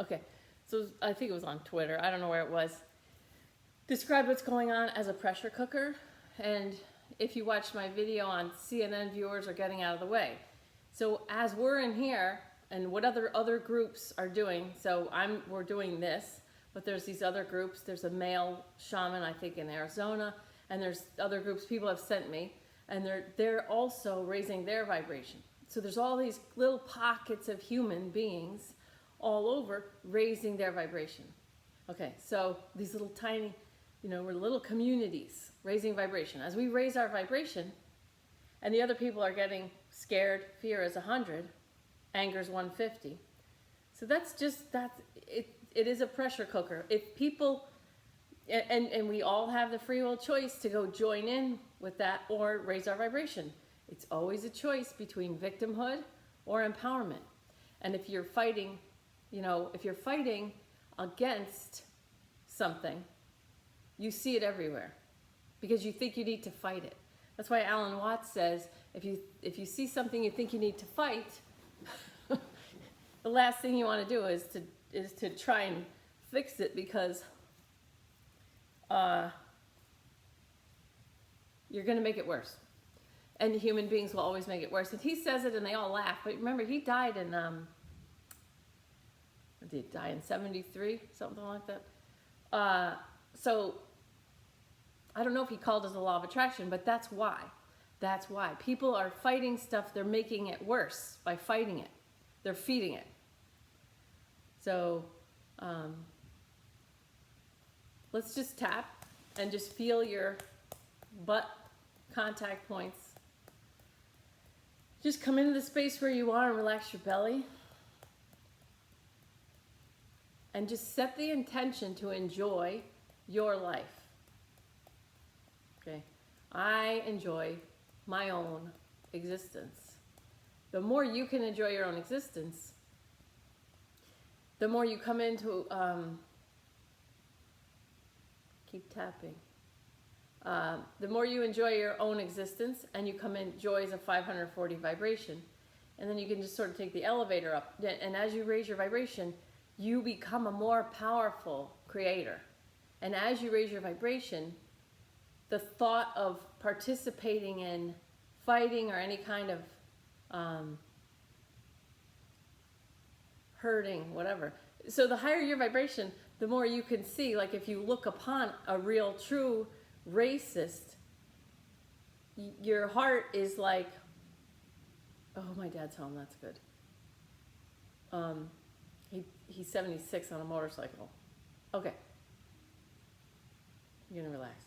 Okay, so I think it was on Twitter. I don't know where it was. Described what's going on as a pressure cooker, and if you watched my video on CNN, viewers are getting out of the way. So as we're in here, and what other groups are doing, so we're doing this, but there's these other groups. There's a male shaman, I think, in Arizona, and there's other groups people have sent me, and they're also raising their vibration. So there's all these little pockets of human beings all over raising their vibration. Okay, so these little tiny, we're little communities raising vibration. As we raise our vibration, and the other people are getting scared, fear is 100, anger is 150. So it is a pressure cooker. If people, and we all have the free will choice to go join in with that or raise our vibration. It's always a choice between victimhood or empowerment. And if you're fighting, against something, you see it everywhere because you think you need to fight it. That's why Alan Watts says, if you see something you think you need to fight, the last thing you want to do is to try and fix it, because you're going to make it worse. And human beings will always make it worse. And he says it and they all laugh. But remember, he died in, did he die in 73? Something like that. So I don't know if he called it the law of attraction, but that's why. That's why. People are fighting stuff. They're making it worse by fighting it. They're feeding it. So let's just tap and just feel your butt contact points. Just come into the space where you are and relax your belly. And just set the intention to enjoy your life. Okay? I enjoy my own existence. The more you can enjoy your own existence, the more you come into, keep tapping. The more you enjoy your own existence, and you come in, joy is a 540 vibration, and then you can just sort of take the elevator up. And as you raise your vibration, you become a more powerful creator. And as you raise your vibration, the thought of participating in fighting or any kind of hurting, whatever. So the higher your vibration, the more you can see. Like if you look upon a real, true racist, your heart is like, oh, my dad's home, that's good. He's 76 on a motorcycle. Okay. You're gonna relax.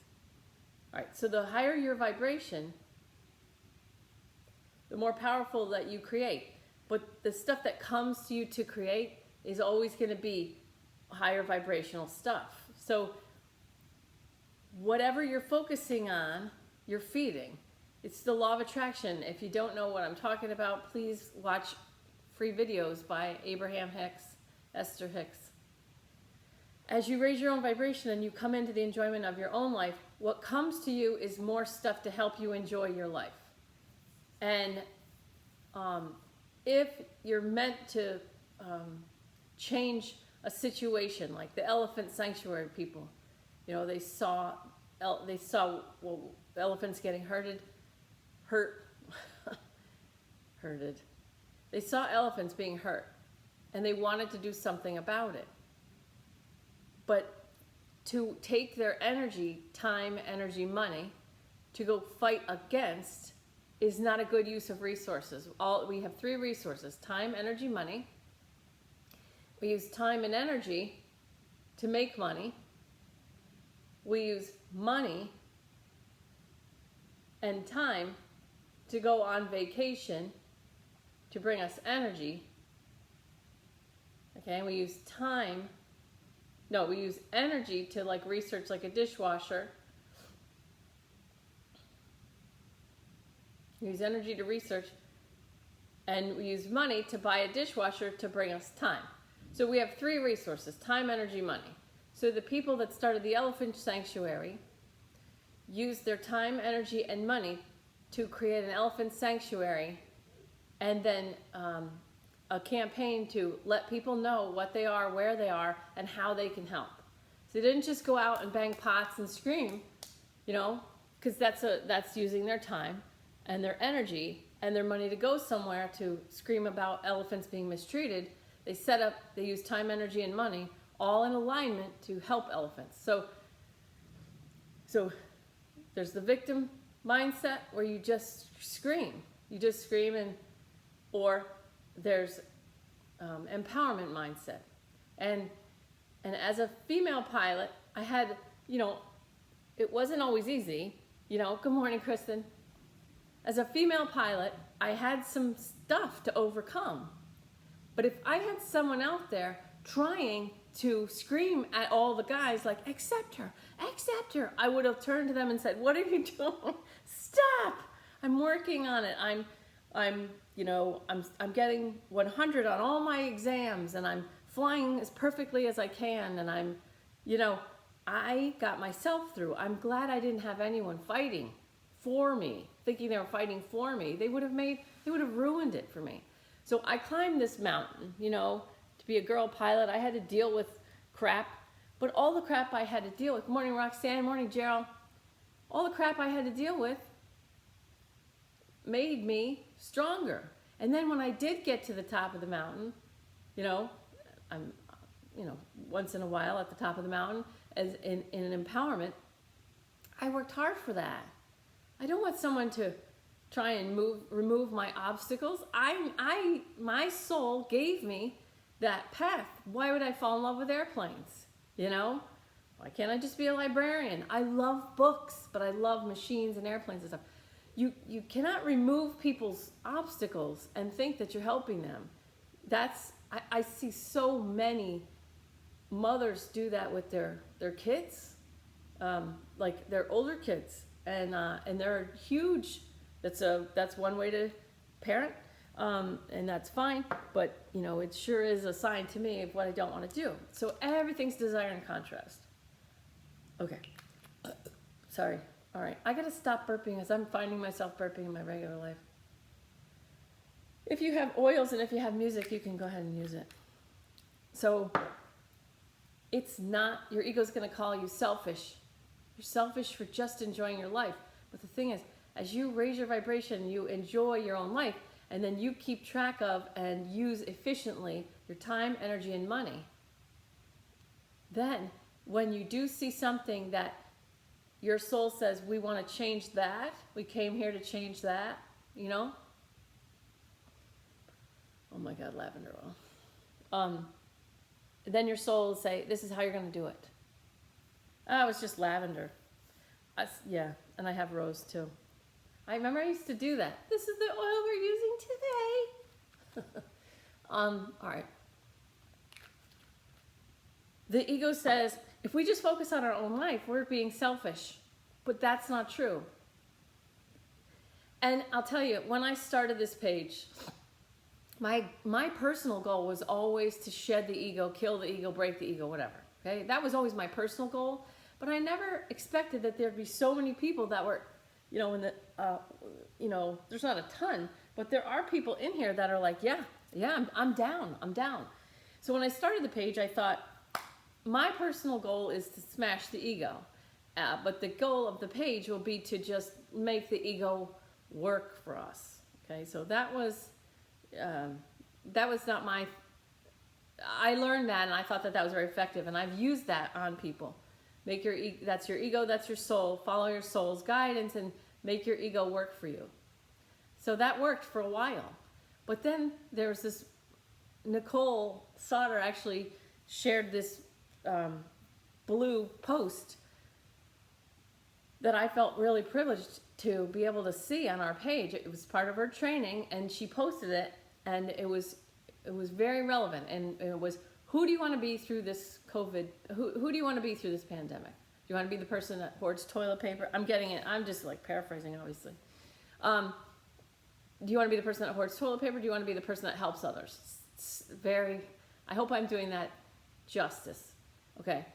All right, so the higher your vibration, the more powerful that you create. But the stuff that comes to you to create is always gonna be higher vibrational stuff. So whatever you're focusing on, you're feeding. It's the law of attraction. If you don't know what I'm talking about, please watch free videos by Abraham Hicks, Esther Hicks. As you raise your own vibration and you come into the enjoyment of your own life, what comes to you is more stuff to help you enjoy your life. And if you're meant to change a situation, like the elephant sanctuary people, they saw elephants getting hurted. They saw elephants being hurt, and they wanted to do something about it. But to take their energy, time, energy, money, to go fight against is not a good use of resources. We have three resources: time, energy, money. We use time and energy to make money. We use money and time to go on vacation to bring us energy. Okay, and we use we use energy to research like a dishwasher. We use energy to research, and we use money to buy a dishwasher to bring us time. So we have three resources: time, energy, money. So the people that started the elephant sanctuary used their time, energy, and money to create an elephant sanctuary, and then a campaign to let people know what they are, where they are, and how they can help. So they didn't just go out and bang pots and scream, you know, because that's using their time and their energy and their money to go somewhere to scream about elephants being mistreated. They use time, energy, and money all in alignment to help elephants. So there's the victim mindset where you just scream. You just scream, or there's empowerment mindset. And as a female pilot, I had, you know, it wasn't always easy. You know, good morning, Kristen. As a female pilot, I had some stuff to overcome. But if I had someone out there trying to scream at all the guys like, accept her, I would have turned to them and said, what are you doing? Stop! I'm working on it. I'm getting 100 on all my exams, and I'm flying as perfectly as I can, and I got myself through. I'm glad I didn't have anyone fighting for me, thinking they were fighting for me. They would have ruined it for me. So I climbed this mountain, you know, to be a girl pilot. I had to deal with crap, but all the crap I had to deal with, morning Roxanne, morning Gerald, all the crap I had to deal with made me stronger. And then when I did get to the top of the mountain, you know, I'm, once in a while at the top of the mountain, as in an empowerment, I worked hard for that. I don't want someone to try and remove my obstacles. My soul gave me that path. Why would I fall in love with airplanes? You know, why can't I just be a librarian? I love books, but I love machines and airplanes and stuff. You cannot remove people's obstacles and think that you're helping them. I see so many mothers do that with their kids, like their older kids, and they're huge. That's one way to parent, and that's fine. But you know, it sure is a sign to me of what I don't want to do. So everything's desire and contrast. Okay, sorry. All right, I gotta stop burping as I'm finding myself burping in my regular life. If you have oils and if you have music, you can go ahead and use it. So it's not, your ego's gonna call you selfish. You're selfish for just enjoying your life. But the thing is, as you raise your vibration, you enjoy your own life, and then you keep track of and use efficiently your time, energy, and money. Then, when you do see something that your soul says, we want to change that, we came here to change that, you know? Oh my God, lavender oil. Then your soul will say, this is how you're going to do it. Oh, it's just lavender. Yeah, and I have rose too. I remember I used to do that. This is the oil we're using today. All right. The ego says, if we just focus on our own life, we're being selfish. But that's not true. And I'll tell you, when I started this page, my personal goal was always to shed the ego, kill the ego, break the ego, whatever. Okay, that was always my personal goal. But I never expected that there'd be so many people that were, you know, there's not a ton, but there are people in here that are like, yeah, I'm down. So when I started the page, I thought, my personal goal is to smash the ego. But the goal of the page will be to just make the ego work for us. Okay, so that was not my, I learned that and I thought that was very effective, and I've used that on people. That's your ego, that's your soul. Follow your soul's guidance and make your ego work for you. So that worked for a while. But then there was this, Nicole Sauter actually shared this blue post that I felt really privileged to be able to see on our page. It was part of her training, and she posted it, and it was very relevant. And it was, who do you want to be through this COVID? Who do you want to be through this pandemic? Do you want to be the person that hoards toilet paper? I'm getting it. I'm just like paraphrasing, obviously. Do you want to be the person that hoards toilet paper? Do you want to be the person that helps others? I hope I'm doing that justice. Okay.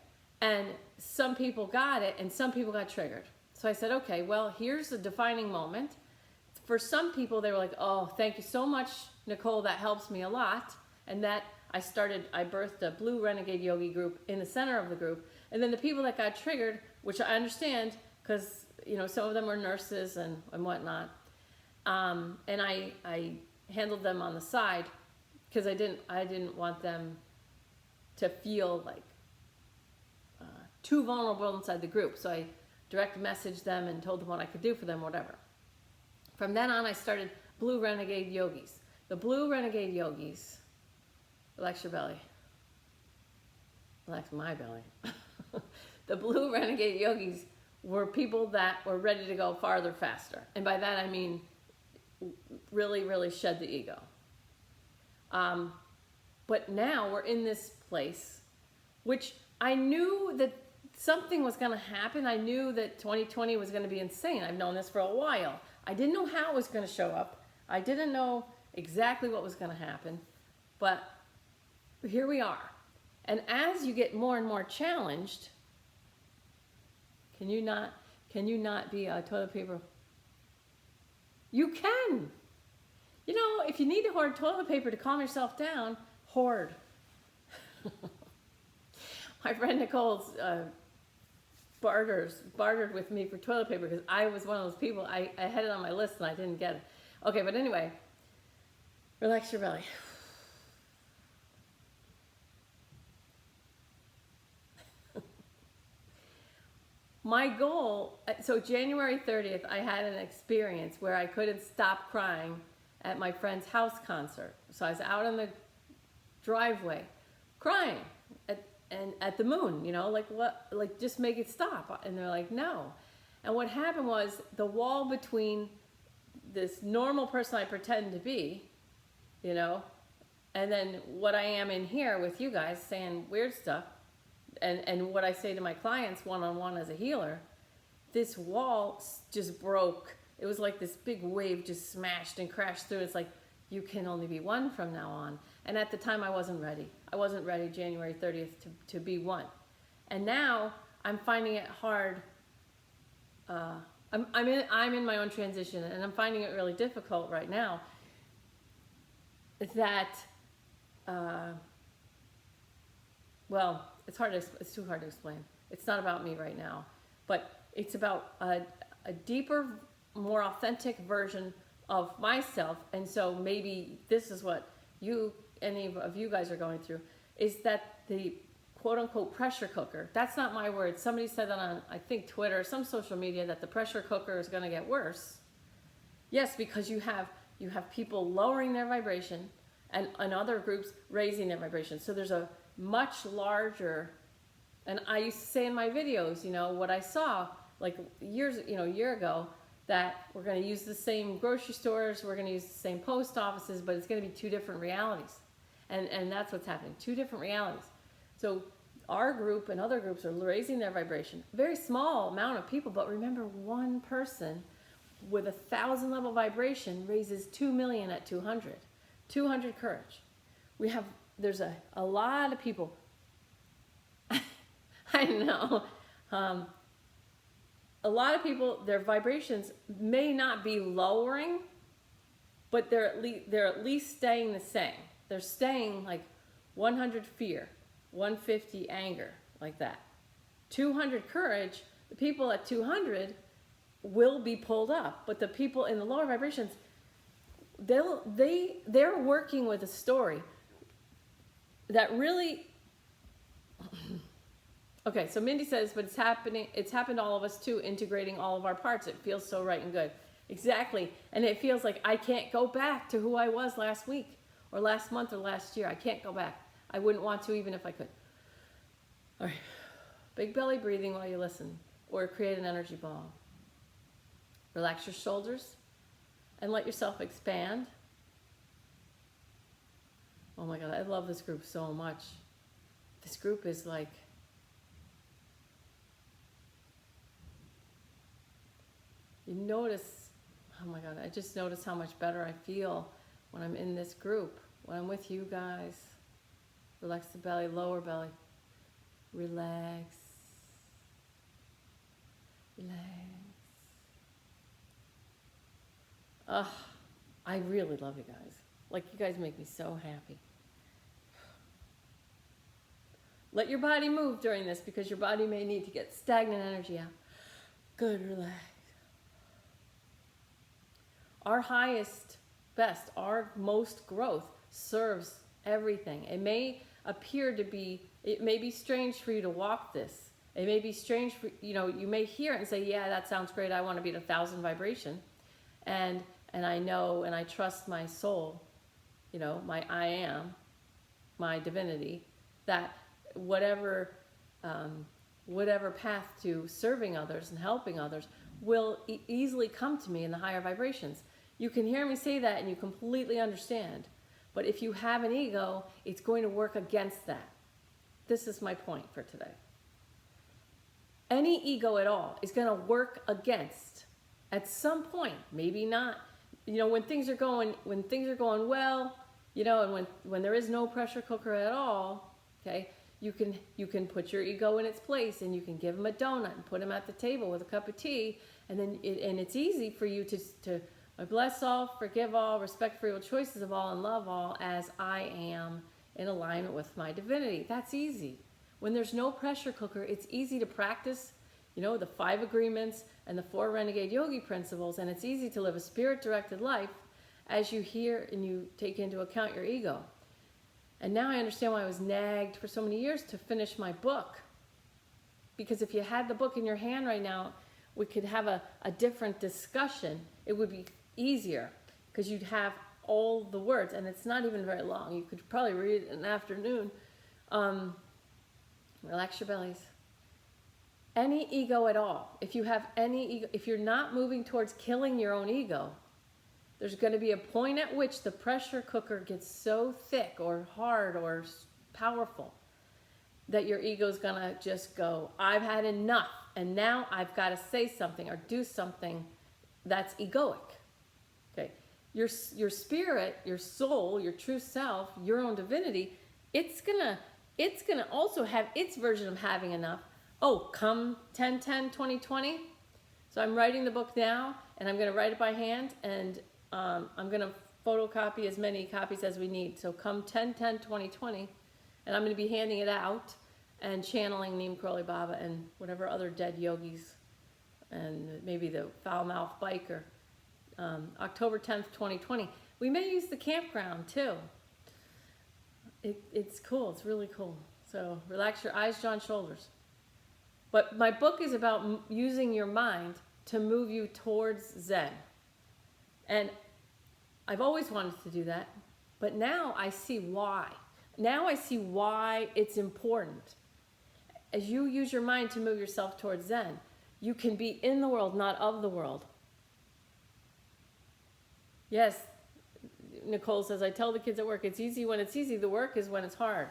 And some people got it and some people got triggered. So I said, okay, well, here's a defining moment. For some people, they were like, oh, thank you so much, Nicole, that helps me a lot. And that I birthed a Blue Renegade Yogi group in the center of the group. And then the people that got triggered, which I understand, because, you know, some of them were nurses and whatnot. And I handled them on the side because I didn't want them to feel like too vulnerable inside the group. So I direct messaged them and told them what I could do for them, whatever. From then on, I started Blue Renegade Yogis. The Blue Renegade Yogis, relax your belly, relax my belly. The Blue Renegade Yogis were people that were ready to go farther, faster. And by that I mean really, really shed the ego. But now we're in this place, which I knew that something was going to happen. I knew that 2020 was going to be insane. I've known this for a while. I didn't know how it was going to show up. I didn't know exactly what was going to happen. But here we are. And as you get more and more challenged, can you not be a toilet paper? You can. You know, if you need to hoard toilet paper to calm yourself down, hoard. My friend Nicole's bartered with me for toilet paper because I was one of those people, I had it on my list and I didn't get it. Okay, but anyway, relax your belly. My goal, so January 30th, I had an experience where I couldn't stop crying at my friend's house concert. So I was out in the driveway crying at the moon, you know, like what, like just make it stop. And they're like, no. And what happened was the wall between this normal person I pretend to be, you know, and then what I am in here with you guys saying weird stuff, and what I say to my clients one-on-one as a healer, this wall just broke. It was like this big wave just smashed and crashed through. It's like, you can only be one from now on. And at the time I wasn't ready. I wasn't ready January 30th to be one. And now I'm finding it hard. I'm in my own transition and I'm finding it really difficult right now that, well, it's too hard to explain. It's not about me right now, but it's about a deeper, more authentic version of myself. And so maybe this is what any of you guys are going through, is that the quote unquote pressure cooker, that's not my word. Somebody said that on, I think, Twitter, some social media, that the pressure cooker is going to get worse. Yes, because you have people lowering their vibration and other groups raising their vibration. So there's a much larger, and I used to say in my videos, you know, what I saw like a year ago, that we're going to use the same grocery stores, we're going to use the same post offices, but it's going to be two different realities. And that's what's happening, two different realities. So our group and other groups are raising their vibration. Very small amount of people, but remember, one person with 1,000 level vibration raises 2 million at 200. 200 courage. There's a lot of people. I know. A lot of people, their vibrations may not be lowering, but they're at least staying the same. They're staying like 100 fear, 150 anger, like that. 200 courage, the people at 200 will be pulled up, but the people in the lower vibrations, they're working with a story that really. Okay, so Mindy says, but it's happened to all of us too, integrating all of our parts. It feels so right and good. Exactly. And it feels like I can't go back to who I was last week or last month or last year. I can't go back. I wouldn't want to even if I could. All right. Big belly breathing while you listen, or create an energy ball. Relax your shoulders and let yourself expand. Oh my God, I love this group so much. This group is like, you notice, oh my God, I just notice how much better I feel when I'm in this group, when I'm with you guys. Relax the belly, lower belly. Relax. Relax. I really love you guys. Like, you guys make me so happy. Let your body move during this because your body may need to get stagnant energy out. Good, relax. Our highest, best, our most growth serves everything. It may appear to be, it may be strange for you to walk this. It may be strange for, you may hear it and say, yeah, that sounds great. I want to be at 1,000 vibration. And I know and I trust my soul, my I am, my divinity, that whatever path to serving others and helping others will easily come to me in the higher vibrations. You can hear me say that and you completely understand. But if you have an ego, it's going to work against that. This is my point for today. Any ego at all is going to work against, at some point, maybe not, when things are going well, and when there is no pressure cooker at all, okay, you can put your ego in its place and you can give him a donut and put him at the table with a cup of tea, and then it's easy for you to I bless all, forgive all, respect free will choices of all, and love all as I am in alignment with my divinity. That's easy. When there's no pressure cooker, it's easy to practice, the 5 agreements and the 4 renegade yogi principles, and it's easy to live a spirit-directed life as you hear and you take into account your ego. And now I understand why I was nagged for so many years to finish my book. Because if you had the book in your hand right now, we could have a different discussion. It would be easier because you'd have all the words, and it's not even very long. You could probably read it in an afternoon. Relax your bellies. Any ego at all, if you have any ego, if you're not moving towards killing your own ego, there's going to be a point at which the pressure cooker gets so thick or hard or powerful that your ego's going to just go, I've had enough, and now I've got to say something or do something that's egoic. Okay, your spirit, your soul, your true self, your own divinity, it's gonna also have its version of having enough. Oh, come 10/10/2020. So I'm writing the book now, and I'm going to write it by hand, and I'm going to photocopy as many copies as we need. So come 10/10/2020, and I'm going to be handing it out and channeling Neem Karoli Baba and whatever other dead yogis, and maybe the foul-mouthed biker. October 10th, 2020. We may use the campground too. It's cool. It's really cool. So relax your eyes, jaw, and shoulders. But my book is about using your mind to move you towards Zen. And I've always wanted to do that, but now I see why. Now I see why it's important. As you use your mind to move yourself towards Zen, you can be in the world, not of the world. Yes, Nicole says, I tell the kids at work, it's easy when it's easy. The work is when it's hard.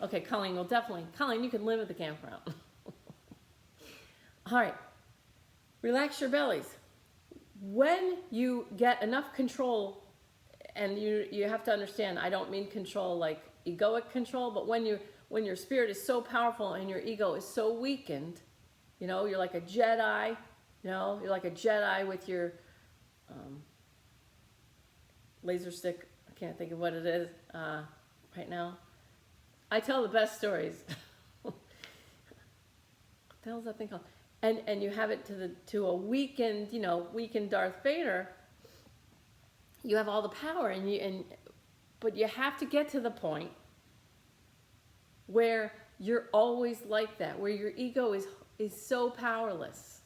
Okay, Colleen, well, definitely. Colleen, you can live at the campground. All right, relax your bellies. When you get enough control, and you have to understand, I don't mean control like egoic control, but when your spirit is so powerful and your ego is so weakened, you're like a Jedi, you're like a Jedi with your laser stick. I can't think of what it is right now. I tell the best stories. What the hell is that thing called? And you have it to a weakened Darth Vader. You have all the power, but you have to get to the point where you're always like that, where your ego is so powerless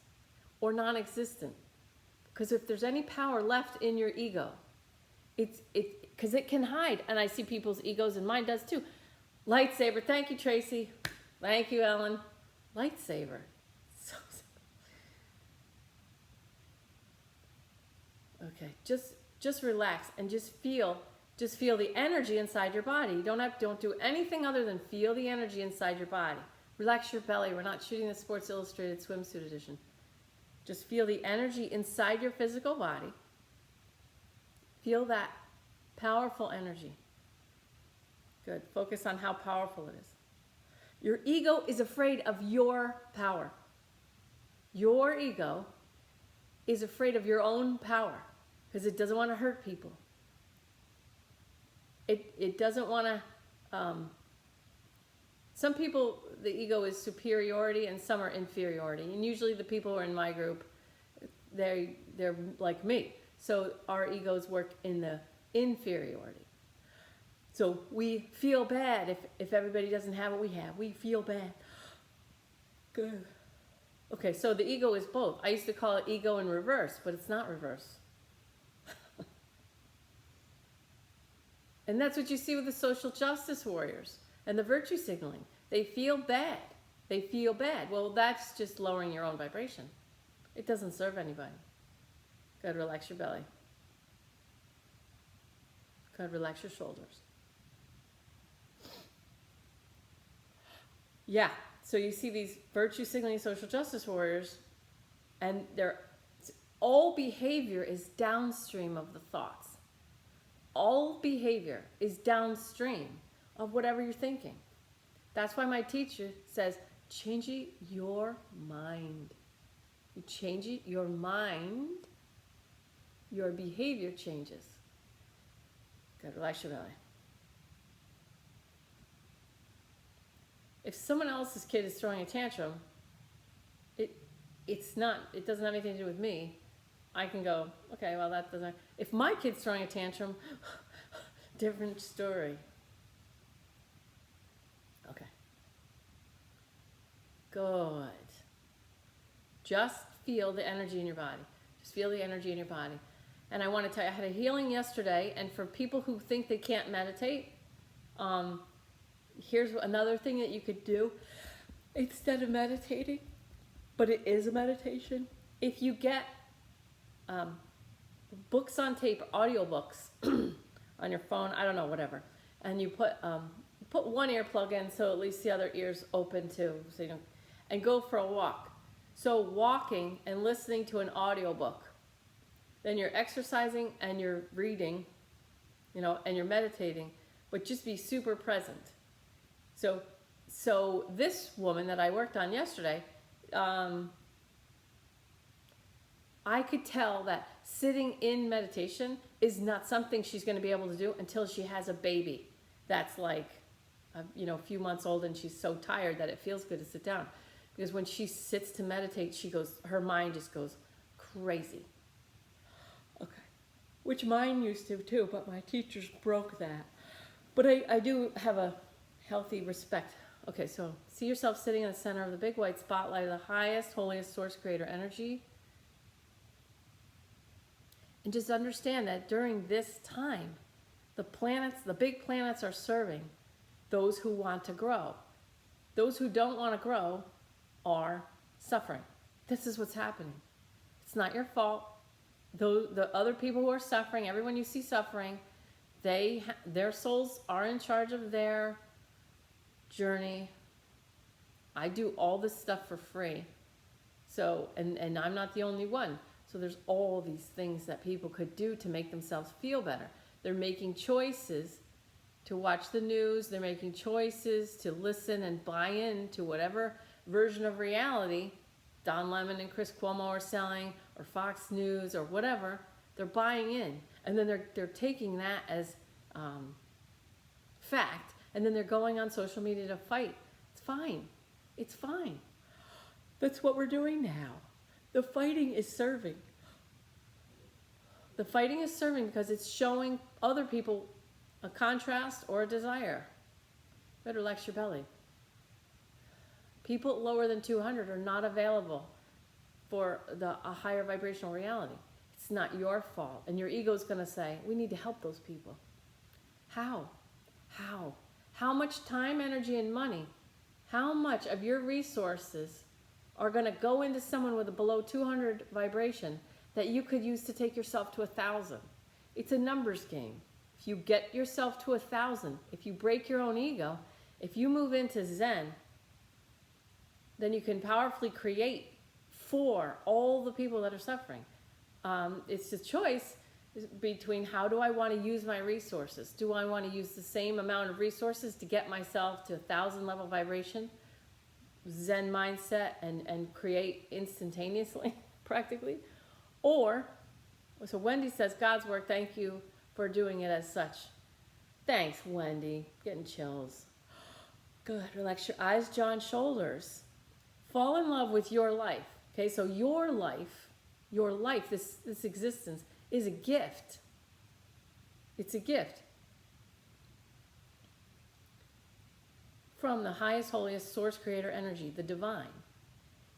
or non-existent. Because if there's any power left in your ego, because it can hide, and I see people's egos, and mine does too. Lightsaber, thank you, Tracy. Thank you, Ellen. Lightsaber. Okay, just relax and just feel the energy inside your body. Don't do anything other than feel the energy inside your body. Relax your belly. We're not shooting the Sports Illustrated swimsuit edition. Just feel the energy inside your physical body. Feel that powerful energy. Good. Focus on how powerful it is. Your ego is afraid of your power. Your ego is afraid of your own power because it doesn't want to hurt people. It doesn't want to. Some people, the ego is superiority, and some are inferiority. And usually, the people who are in my group, they're like me. So our egos work in the inferiority. So we feel bad if everybody doesn't have what we have. We feel bad. Good. Okay, so the ego is both. I used to call it ego in reverse, but it's not reverse. And that's what you see with the social justice warriors and the virtue signaling. They feel bad. They feel bad. Well, that's just lowering your own vibration. It doesn't serve anybody. Go ahead, relax your belly. Go ahead, relax your shoulders. Yeah, so you see these virtue signaling social justice warriors, and all behavior is downstream of the thoughts. All behavior is downstream of whatever you're thinking. That's why my teacher says, change your mind. You change your mind, your behavior changes. Good, relax your belly. If someone else's kid is throwing a tantrum, it doesn't have anything to do with me. I can go, okay, well that doesn't. If my kid's throwing a tantrum, different story. Okay. Good. Just feel the energy in your body. Just feel the energy in your body. And I want to tell you, I had a healing yesterday, and for people who think they can't meditate, here's another thing that you could do instead of meditating, but it is a meditation. If you get books on tape, audiobooks on your phone, I don't know, whatever, and you put one earplug in so at least the other ear's open too, so you don't, and go for a walk. So walking and listening to an audiobook, then you're exercising and you're reading, and you're meditating, but just be super present. So this woman that I worked on yesterday, I could tell that sitting in meditation is not something she's going to be able to do until she has a baby that's like, a few months old, and she's so tired that it feels good to sit down. Because when she sits to meditate, her mind just goes crazy. Okay. Which mine used to too, but my teachers broke that. But I do have a healthy respect. Okay, so see yourself sitting in the center of the big white spotlight of the highest, holiest source creator energy. And just understand that during this time, the big planets are serving those who want to grow. Those who don't want to grow are suffering. This is what's happening. It's not your fault. The other people who are suffering, everyone you see suffering, their souls are in charge of their journey. I do all this stuff for free. So, and I'm not the only one. So there's all these things that people could do to make themselves feel better. They're making choices to watch the news. They're making choices to listen and buy into whatever version of reality Don Lemon and Chris Cuomo are selling, or Fox News, or whatever. They're buying in, and then they're taking that as fact, and then they're going on social media to fight. It's fine. It's fine. That's what we're doing now. The fighting is serving. The fighting is serving because it's showing other people a contrast or a desire. Better relax your belly. People lower than 200 are not available for a higher vibrational reality. It's not your fault. And your ego is going to say, we need to help those people. How? How? How much time, energy, and money? How much of your resources are going to go into someone with a below 200 vibration that you could use to take yourself to 1,000? It's a numbers game. If you get yourself to 1,000, if you break your own ego, if you move into Zen, then you can powerfully create for all the people that are suffering. It's a choice between how do I want to use my resources. Do I want to use the same amount of resources to get myself to 1,000 level vibration, Zen mindset, and create instantaneously, practically? Or, so Wendy says, God's work, thank you for doing it as such. Thanks, Wendy. Getting chills. Good. Relax your eyes, jaw, and shoulders. Fall in love with your life. Okay, so your life, this existence is a gift. It's a gift from the highest, holiest source, creator, energy, the divine.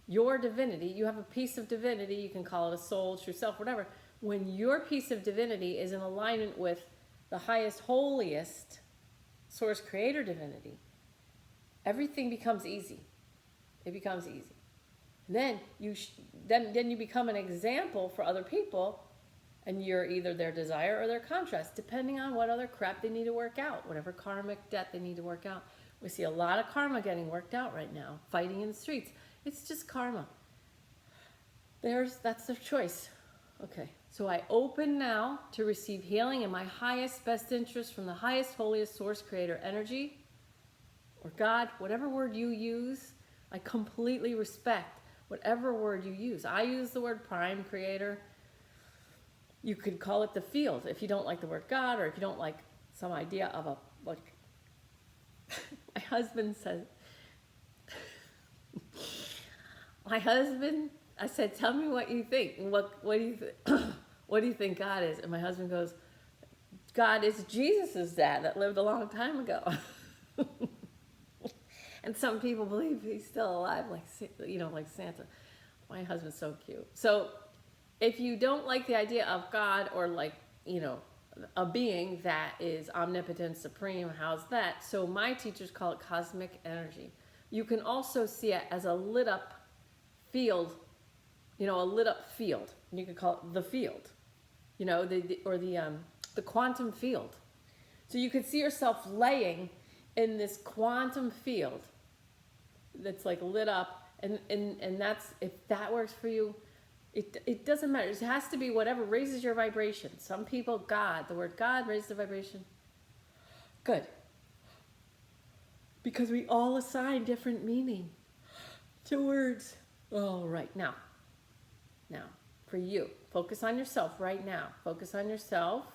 Your divinity, you have a piece of divinity, you can call it a soul, true self, whatever. When your piece of divinity is in alignment with the highest, holiest source, creator, divinity, everything becomes easy. It becomes easy. Then you become an example for other people, and you're either their desire or their contrast, depending on what other crap they need to work out, whatever karmic debt they need to work out. We see a lot of karma getting worked out right now, fighting in the streets. It's just karma. That's their choice. Okay, so I open now to receive healing in my highest, best interest from the highest, holiest source, creator, energy, or God, whatever word you use. I completely respect whatever word you use. I use the word prime creator. You could call it the field if you don't like the word God, or if you don't like some idea of a, like, my husband said, I said, tell me what you think. What do you what do you think God is? And my husband goes, God is Jesus' dad that lived a long time ago. And some people believe he's still alive, like Santa. My husband's so cute. So if you don't like the idea of God, or like, a being that is omnipotent, supreme, how's that? So my teachers call it cosmic energy. You can also see it as a lit up field, a lit up field. And you could call it the field, the quantum field. So you could see yourself laying in this quantum field that's like lit up, and that's, if that works for you, it doesn't matter. It has to be whatever raises your vibration. Some people, the word God raises the vibration. Good. Because we all assign different meaning to words. All right, now, for you, focus on yourself right now. Focus on yourself.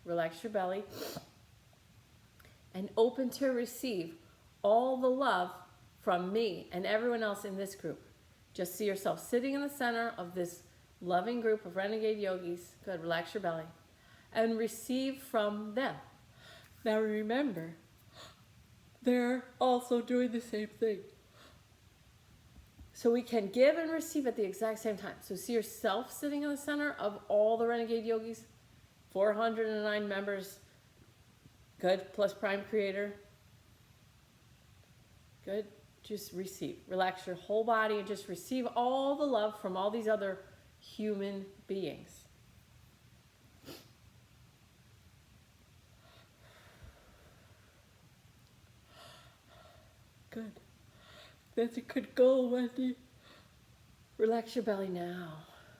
Relax your belly. And open to receive all the love from me and everyone else in this group. Just see yourself sitting in the center of this loving group of renegade yogis. Good, relax your belly. And receive from them. Now remember, they're also doing the same thing. So we can give and receive at the exact same time. So see yourself sitting in the center of all the renegade yogis. 409 members. Good, plus prime creator. Good. Just receive. Relax your whole body and just receive all the love from all these other human beings. Good. That's a good goal, Wendy. Relax your belly now.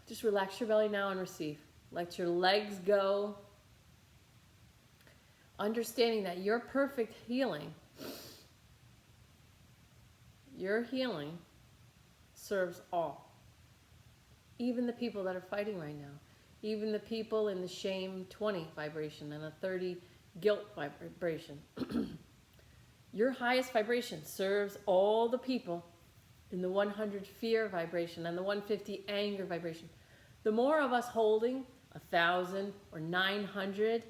Just relax your belly now and receive. Let your legs go. Understanding that your perfect healing, your healing serves all. Even the people that are fighting right now. Even the people in the shame 20 vibration and a 30 guilt vibration. Your highest vibration serves all the people in the 100 fear vibration and the 150 anger vibration. The more of us holding 1,000 or 900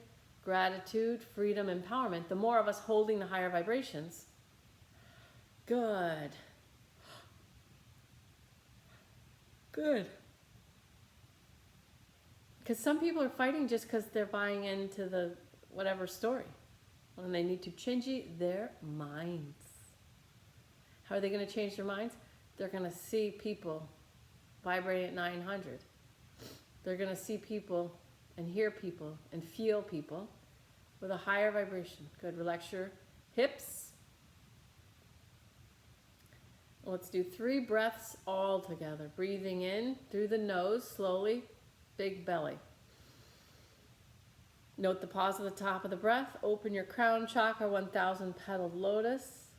gratitude, freedom, empowerment, the more of us holding the higher vibrations. Good. Good. Because some people are fighting just because they're buying into the whatever story. And they need to change their minds. How are they going to change their minds? They're going to see people vibrating at 900. They're going to see people and hear people and feel people with a higher vibration. Good. Relax your hips. Let's do 3 breaths all together. Breathing in through the nose slowly, big belly. Note the pause at the top of the breath. Open your crown chakra, 1,000 petaled lotus.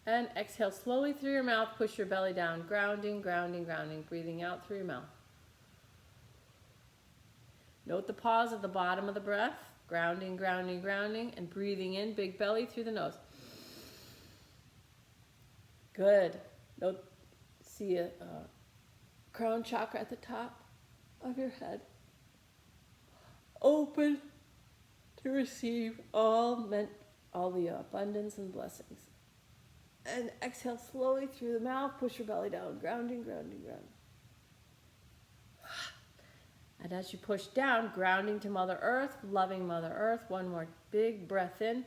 And exhale slowly through your mouth. Push your belly down. Grounding, grounding, grounding. Breathing out through your mouth. Note the pause at the bottom of the breath. Grounding, grounding, grounding, and breathing in, big belly through the nose. Good. See a crown chakra at the top of your head. Open to receive all the abundance and blessings. And exhale slowly through the mouth. Push your belly down. Grounding, grounding, grounding. And as you push down, grounding to Mother Earth, loving Mother Earth. One more big breath in.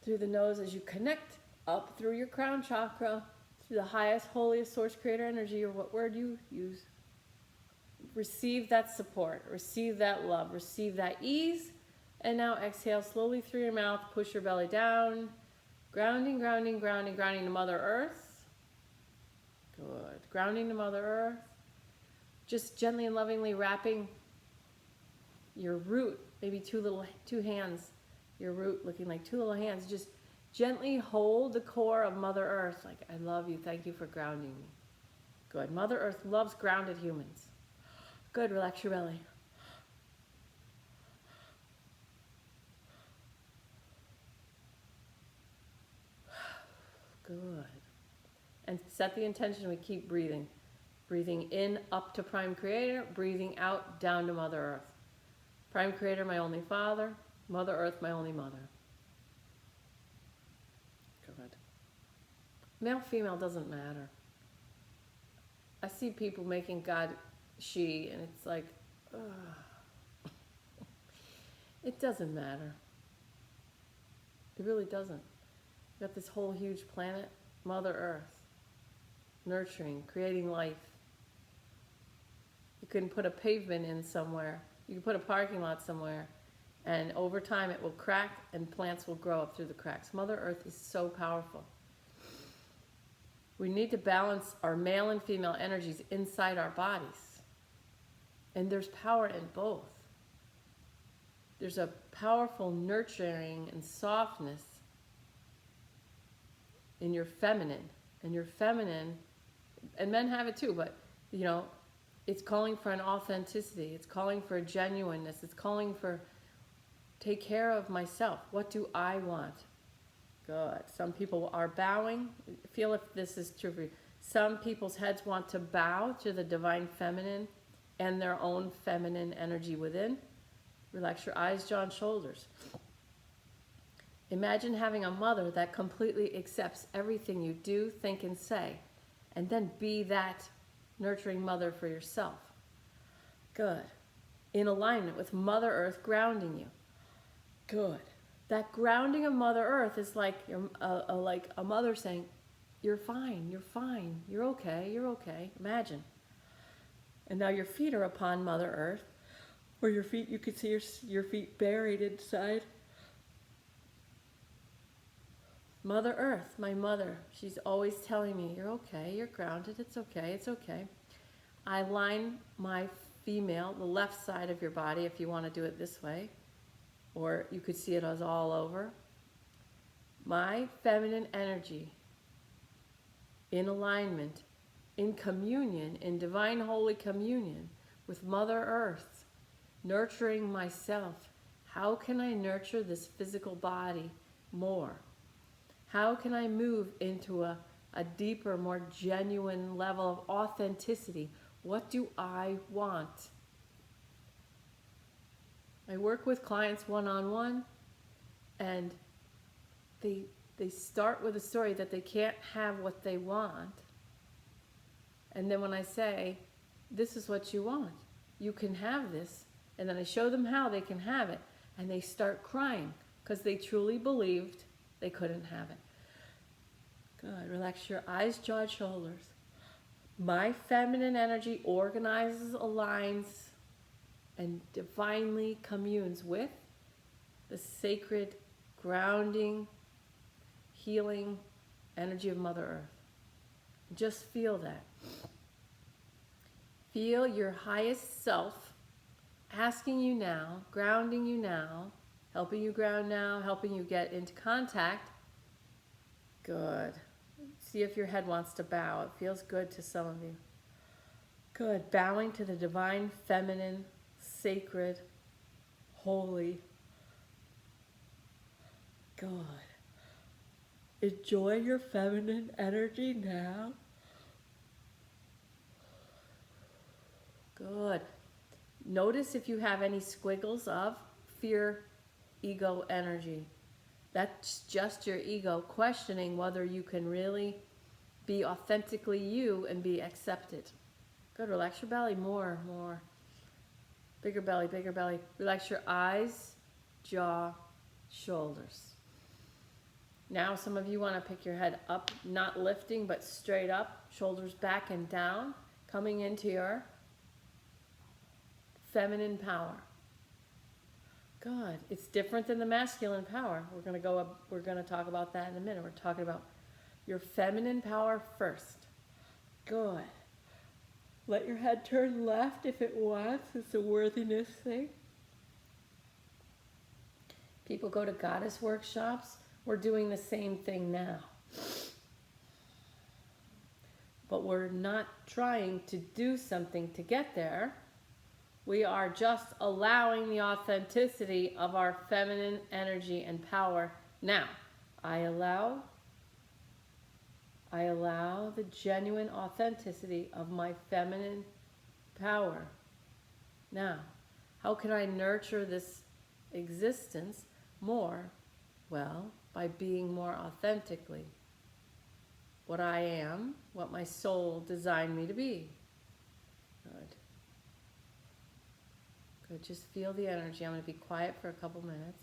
Through the nose as you connect up through your crown chakra, through the highest, holiest source creator energy, or what word you use. Receive that support. Receive that love. Receive that ease. And now exhale slowly through your mouth. Push your belly down. Grounding, grounding, grounding, grounding to Mother Earth. Good. Grounding to Mother Earth. Just gently and lovingly wrapping your root, maybe two hands, your root looking like two little hands. Just gently hold the core of Mother Earth. Like, I love you. Thank you for grounding me. Good. Mother Earth loves grounded humans. Good. Relax your belly. Good. And set the intention we keep breathing. Breathing in up to Prime Creator, breathing out down to Mother Earth. Prime Creator, my only father. Mother Earth, my only mother. Good. Male, female doesn't matter. I see people making God she, and it's like, ugh. It doesn't matter. It really doesn't. We've got this whole huge planet, Mother Earth, nurturing, creating life. You can put a pavement in somewhere. You can put a parking lot somewhere, and over time it will crack and plants will grow up through the cracks. Mother Earth is so powerful. We need to balance our male and female energies inside our bodies. And there's power in both. There's a powerful nurturing and softness in your feminine. And your feminine, and men have it too, but you know, it's calling for an authenticity. It's calling for a genuineness. It's calling for, take care of myself. What do I want? Good. Some people are bowing. Feel if this is true for you. Some people's heads want to bow to the divine feminine and their own feminine energy within. Relax your eyes, jaw, and shoulders. Imagine having a mother that completely accepts everything you do, think, and say, and then be that nurturing mother for yourself. Good. In alignment with Mother Earth grounding you. Good. That grounding of Mother Earth is like like a mother saying, you're fine, you're fine, you're okay, you're okay. Imagine. And now your feet are upon Mother Earth, or your feet, you can see your feet buried inside. Mother Earth, my mother, she's always telling me, you're okay, you're grounded, it's okay, it's okay. I line my female, the left side of your body, if you want to do it this way, or you could see it as all over. My feminine energy in alignment, in communion, in divine holy communion with Mother Earth, nurturing myself. How can I nurture this physical body more? How can I move into a deeper, more genuine level of authenticity? What do I want? I work with clients one-on-one, and they start with a story that they can't have what they want. And then when I say, this is what you want, you can have this, and then I show them how they can have it, and they start crying because they truly believed they couldn't have it. Good. Relax your eyes, jaw, shoulders. My feminine energy organizes, aligns, and divinely communes with the sacred, grounding, healing energy of Mother Earth. Just feel that. Feel your highest self asking you now, grounding you now, helping you ground now, helping you get into contact. Good. See if your head wants to bow. It feels good to some of you. Good. Bowing to the divine, feminine, sacred, holy. Good. Enjoy your feminine energy now. Good. Notice if you have any squiggles of fear, ego energy. That's just your ego questioning whether you can really be authentically you and be accepted. Good. Relax your belly more, more. Bigger belly, bigger belly. Relax your eyes, jaw, shoulders. Now some of you want to pick your head up, not lifting, but straight up, shoulders back and down, coming into your feminine power. Good. It's different than the masculine power. We're going to talk about that in a minute. We're talking about your feminine power first. Good. Let your head turn left if it wants. It's a worthiness thing. People go to goddess workshops. We're doing the same thing now. But we're not trying to do something to get there. We are just allowing the authenticity of our feminine energy and power. Now, I allow the genuine authenticity of my feminine power. Now, how can I nurture this existence more? Well, by being more authentically what I am, what my soul designed me to be. Good. Good. Just feel the energy. I'm going to be quiet for a couple minutes.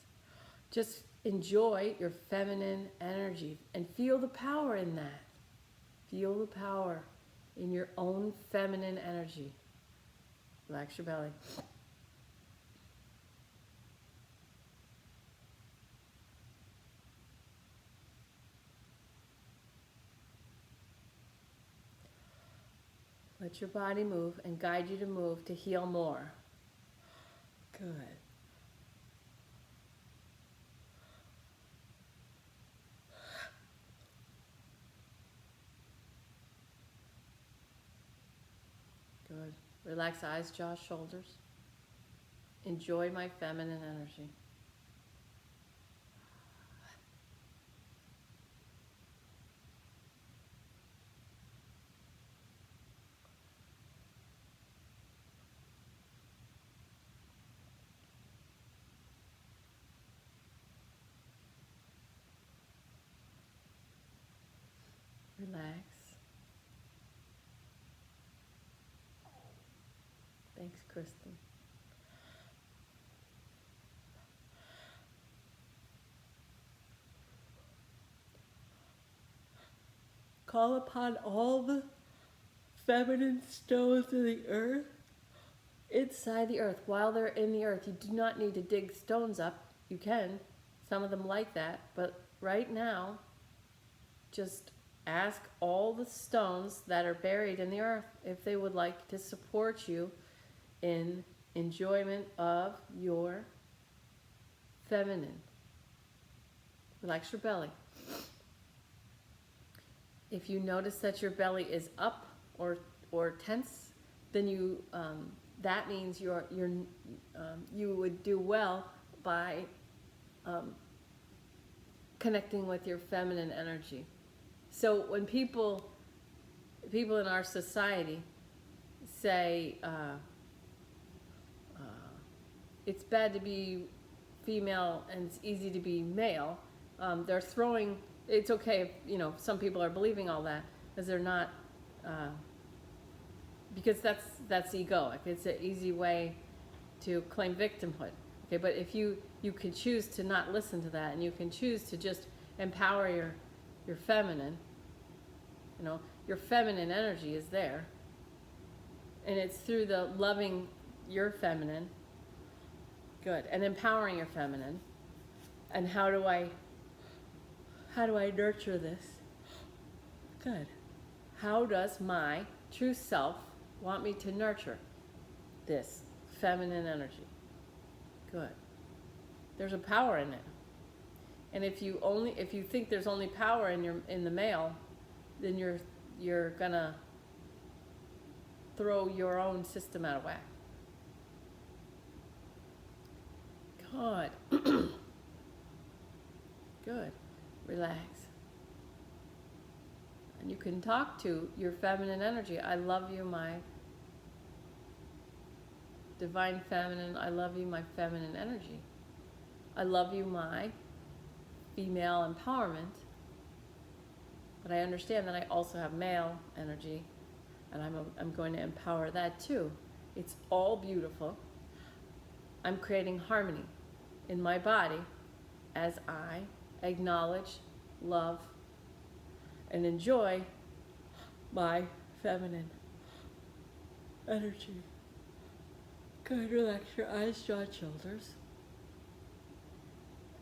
Just enjoy your feminine energy and feel the power in that. Feel the power in your own feminine energy. Relax your belly. Let your body move and guide you to move to heal more. Good. Good. Relax eyes, jaw, shoulders. Enjoy my feminine energy. Relax. Thanks, Kristen. Call upon all the feminine stones of the earth inside the earth. While they're in the earth, you do not need to dig stones up. You can. Some of them like that. But right now, just ask all the stones that are buried in the earth if they would like to support you in enjoyment of your feminine. Relax your belly. If you notice that your belly is up or tense, then you that means you would do well by connecting with your feminine energy. So when people in our society say it's bad to be female and it's easy to be male, they're throwing. It's okay if some people are believing all that because they're not, because that's egoic. It's an easy way to claim victimhood. Okay, but if you can choose to not listen to that, and you can choose to just empower your feminine. Your feminine energy is there, and it's through the loving your feminine. Good, and empowering your feminine. And how do I nurture this? Good. How does my true self want me to nurture this feminine energy? Good. There's a power in it. And if you think there's only power in the male, then you're gonna throw your own system out of whack. Good. Good. Relax. And you can talk to your feminine energy. I love you, my divine feminine. I love you, my feminine energy. I love you, my female empowerment. But I understand that I also have male energy, and I'm going to empower that too. It's all beautiful. I'm creating harmony in my body as I acknowledge, love, and enjoy my feminine energy. Good. Relax your eyes, jaw, shoulders.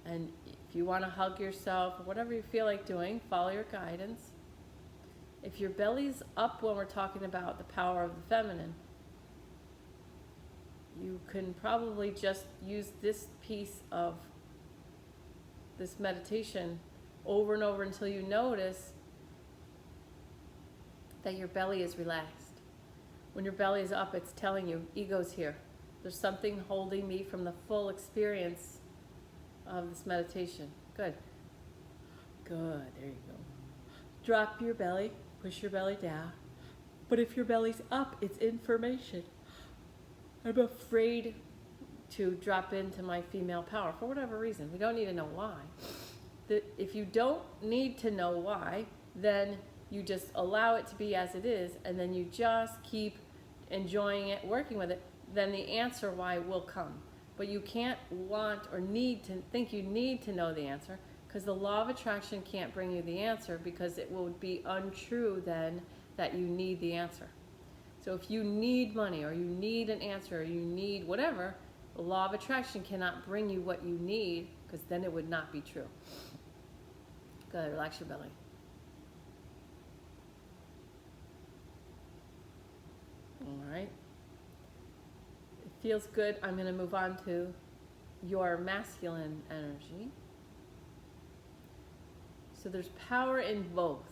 And if you want to hug yourself or whatever you feel like doing, follow your guidance. If your belly's up when we're talking about the power of the feminine, you can probably just use this piece of this meditation over and over until you notice that your belly is relaxed. When your belly is up, it's telling you, ego's here. There's something holding me from the full experience of this meditation. Good. Good. There you go. Drop your belly. Push your belly down. But if your belly's up, it's information. I'm afraid to drop into my female power for whatever reason. We don't need to know why. If you don't need to know why, then you just allow it to be as it is, and then you just keep enjoying it, working with it, then the answer why will come. But you can't want or need to think you need to know the answer, because the law of attraction can't bring you the answer, because it will be untrue then that you need the answer. So if you need money, or you need an answer, or you need whatever, the law of attraction cannot bring you what you need, because then it would not be true. Good. Relax your belly. All right. It feels good. I'm going to move on to your masculine energy. So there's power in both.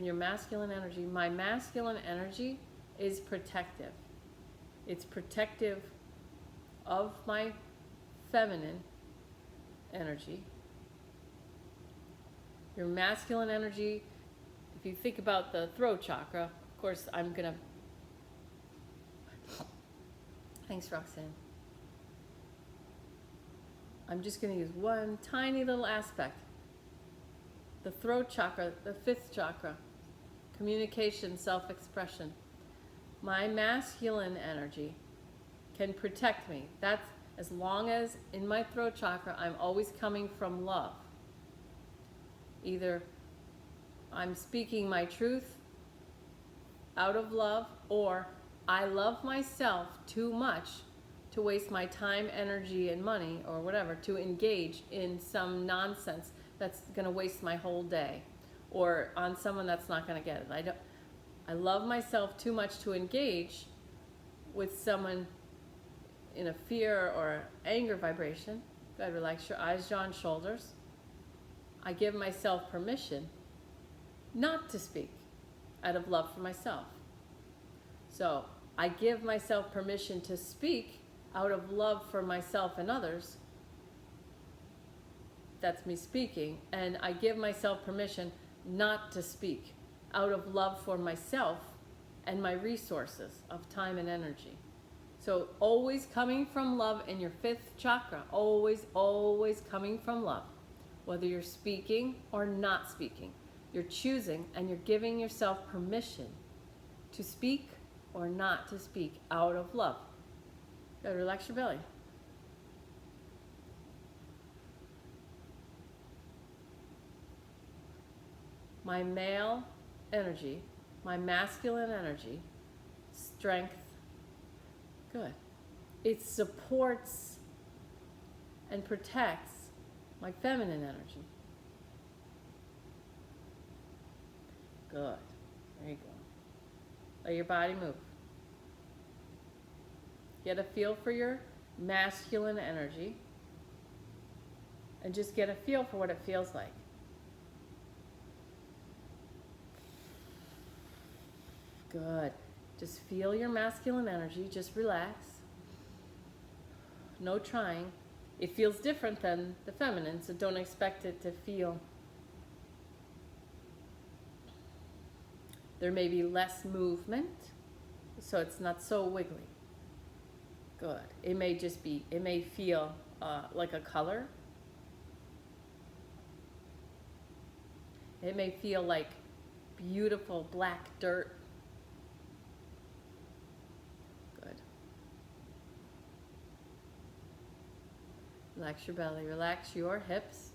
Your masculine energy. My masculine energy is protective. It's protective of my feminine energy. Your masculine energy, if you think about the throat chakra, of course I'm gonna, thanks Roxanne. I'm just gonna use one tiny little aspect. The throat chakra, the fifth chakra, communication, self-expression. My masculine energy can protect me. That's as long as in my throat chakra I'm always coming from love. Either I'm speaking my truth out of love, or I love myself too much to waste my time, energy, and money, or whatever, to engage in some nonsense that's going to waste my whole day, or on someone that's not going to get it. I love myself too much to engage with someone in a fear or anger vibration. Go ahead, relax your eyes, jaw, and shoulders. I give myself permission not to speak out of love for myself. So I give myself permission to speak out of love for myself and others. That's me speaking. And I give myself permission not to speak out of love for myself and my resources of time and energy. So always coming from love in your fifth chakra. Always, always coming from love. Whether you're speaking or not speaking, you're choosing and you're giving yourself permission to speak or not to speak out of love. Gotta relax your belly. My male energy, my masculine energy, strength, good. It supports and protects my feminine energy. Good. There you go. Let your body move. Get a feel for your masculine energy, and just get a feel for what it feels like. Good. Just feel your masculine energy. Just relax. No trying. It feels different than the feminine, so don't expect it to feel. There may be less movement, so it's not so wiggly. Good. It may feel like a color. It may feel like beautiful black dirt. Good. Relax your belly, relax your hips.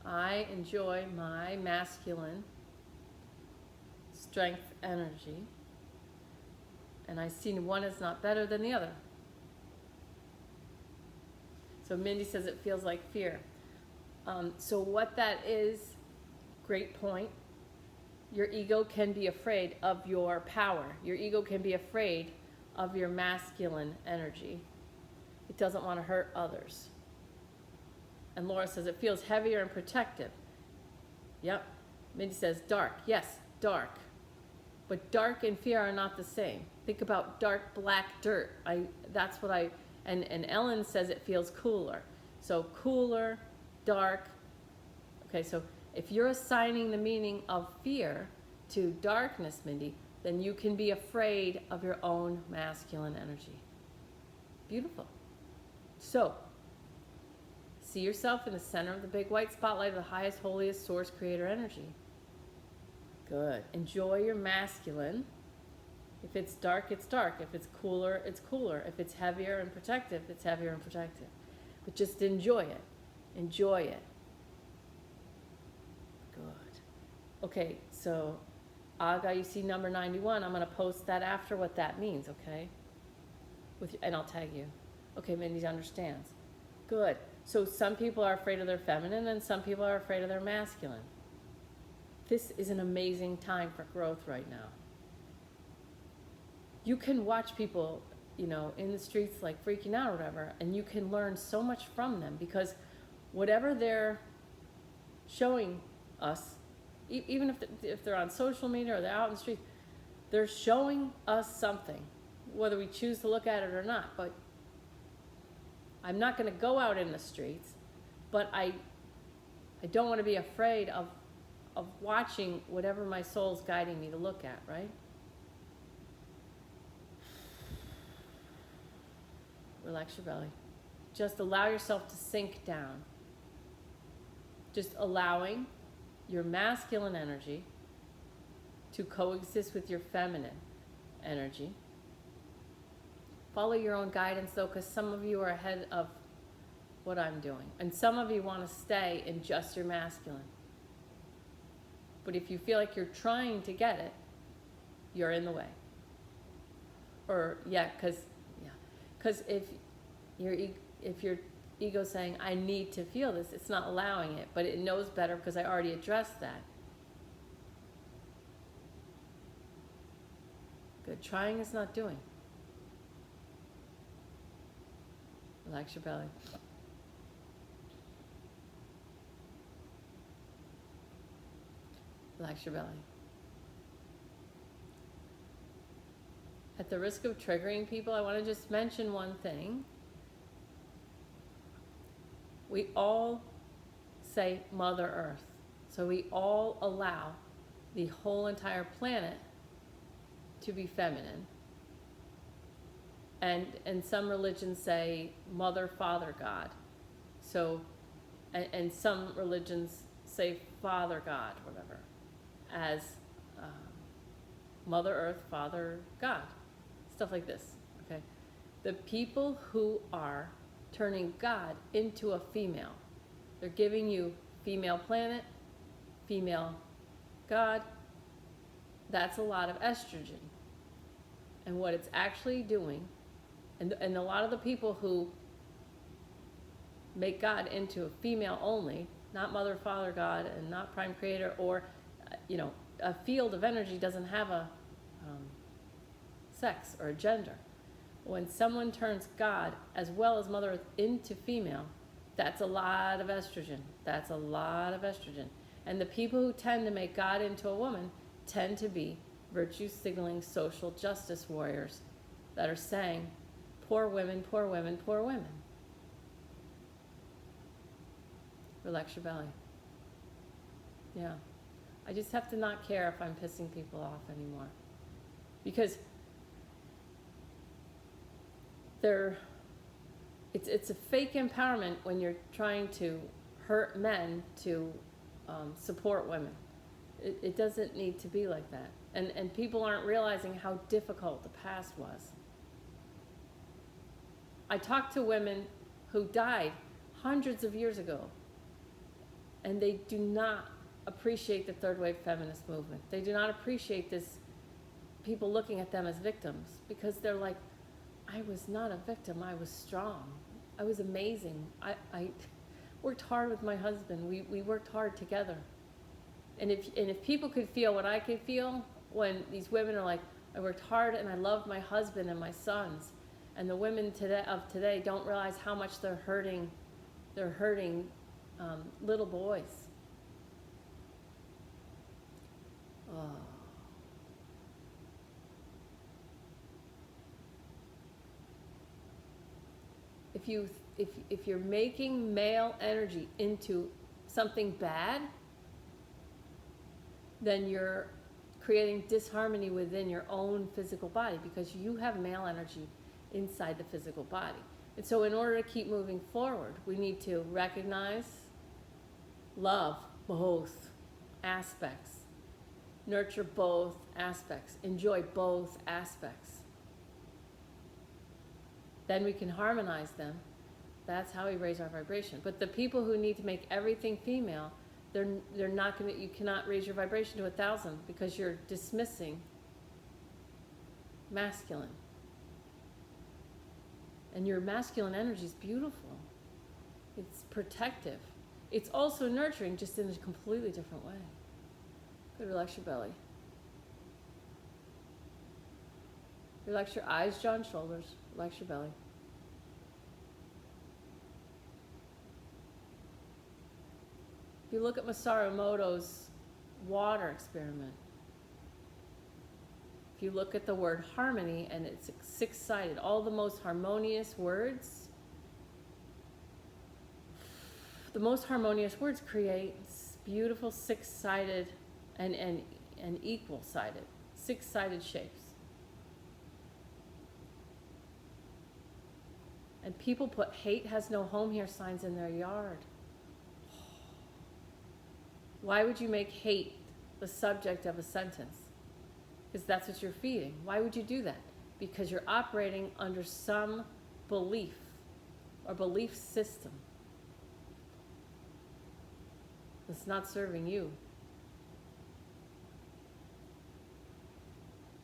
I enjoy my masculine strength energy, and I see one is not better than the other. So Mindy says it feels like fear. So what that is, great point. Your ego can be afraid of your power. Your ego can be afraid of your masculine energy. It doesn't want to hurt others. And Laura says it feels heavier and protective. Yep. Mindy says dark. Yes, dark. But dark and fear are not the same. Think about dark black dirt. And Ellen says it feels cooler. So cooler, dark. Okay, so if you're assigning the meaning of fear to darkness, Mindy, then you can be afraid of your own masculine energy. Beautiful. So, see yourself in the center of the big white spotlight of the highest, holiest source creator energy. Good. Enjoy your masculine. If it's dark, it's dark. If it's cooler, it's cooler. If it's heavier and protective, it's heavier and protective. But just enjoy it. Enjoy it. Good. Okay, so Aga, you see number 91. I'm going to post that after what that means, okay? And I'll tag you. Okay, Mindy understands. Good. So some people are afraid of their feminine and some people are afraid of their masculine. This is an amazing time for growth right now. You can watch people, in the streets like freaking out or whatever, and you can learn so much from them because whatever they're showing us, even if they're on social media or they're out in the street, they're showing us something, whether we choose to look at it or not. But I'm not going to go out in the streets, but I don't want to be afraid of watching whatever my soul's guiding me to look at, right? Relax your belly. Just allow yourself to sink down. Just allowing your masculine energy to coexist with your feminine energy. Follow your own guidance though, because some of you are ahead of what I'm doing. And some of you want to stay in just your masculine. But if you feel like you're trying to get it, you're in the way. Because if your ego's saying, I need to feel this, it's not allowing it, but it knows better because I already addressed that. Good. Trying is not doing. Relax your belly. Relax your belly. At the risk of triggering people, I want to just mention one thing. We all say Mother Earth. So we all allow the whole entire planet to be feminine. And some religions say Mother, Father, God. So, and some religions say Father, God, whatever, as Mother Earth, Father, God. Stuff like this, okay? The people who are turning God into a female, they're giving you female planet, female God. That's a lot of estrogen. And what it's actually doing, and a lot of the people who make God into a female only, not Mother, Father, God, and not Prime Creator, or, a field of energy doesn't have a sex or a gender. When someone turns God as well as Mother Earth into female, That's a lot of estrogen. That's a lot of estrogen. And the people who tend to make God into a woman tend to be virtue signaling social justice warriors that are saying, poor women, poor women, poor women. Relax your belly. Yeah. I just have to not care if I'm pissing people off anymore. Because it's a fake empowerment when you're trying to hurt men to support women. It doesn't need to be like that. And people aren't realizing how difficult the past was. I talked to women who died hundreds of years ago, and they do not appreciate the third wave feminist movement. They do not appreciate this, people looking at them as victims, because they're like, I was not a victim, I was strong. I was amazing. I worked hard with my husband. We worked hard together. And if people could feel what I could feel when these women are like, I worked hard and I loved my husband and my sons, and the women today don't realize how much they're hurting little boys. Oh. If you're making male energy into something bad, then you're creating disharmony within your own physical body, because you have male energy inside the physical body. And so in order to keep moving forward, we need to recognize, love both aspects, nurture both aspects, enjoy both aspects. Then we can harmonize them. That's how we raise our vibration. But the people who need to make everything female, they're not going to, you cannot raise your vibration to 1,000 because you're dismissing masculine. And your masculine energy is beautiful. It's protective. It's also nurturing, just in a completely different way. Good, relax your belly. Relax your eyes, jaw, and shoulders. Relax your belly. If you look at Masaru Emoto's water experiment, if you look at the word harmony, and it's six-sided, all the most harmonious words, create beautiful six-sided and equal-sided, six-sided shapes. And people put hate has no home here signs in their yard. Why would you make hate the subject of a sentence? Because that's what you're feeding. Why would you do that? Because you're operating under some belief or belief system that's not serving you.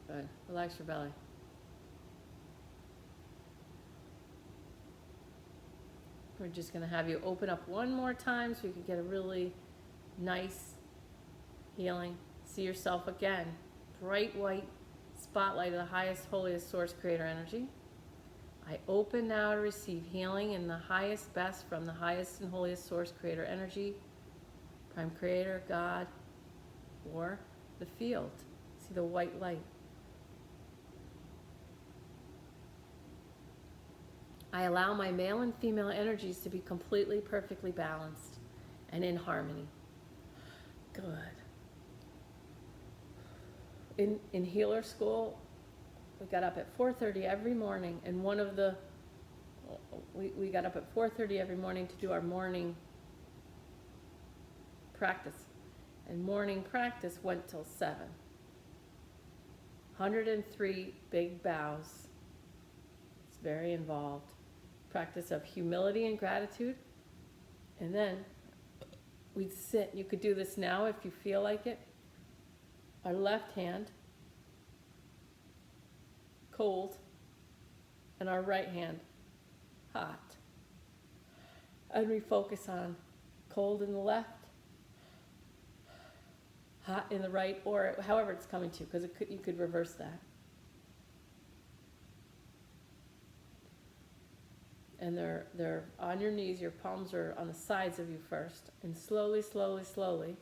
Good. Relax your belly. We're just going to have you open up one more time so you can get a really nice healing. See yourself again. Bright white spotlight of the highest, holiest source creator energy. I open now to receive healing in the highest, best from the highest and holiest source creator energy, prime creator, God, or the field. See the white light. I allow my male and female energies to be completely, perfectly balanced and in harmony. Good. In healer school, we got up at 4:30 every morning, and we got up at 4:30 every morning to do our morning practice. And morning practice went till 7. 103 big bows. It's very involved. Practice of humility and gratitude. And then we'd sit. You could do this now if you feel like it. Our left hand, cold, and our right hand, hot. And we focus on cold in the left, hot in the right, or however it's coming to, because you could reverse that. and they're on your knees. Your palms are on the sides of you first, and slowly, slowly, slowly,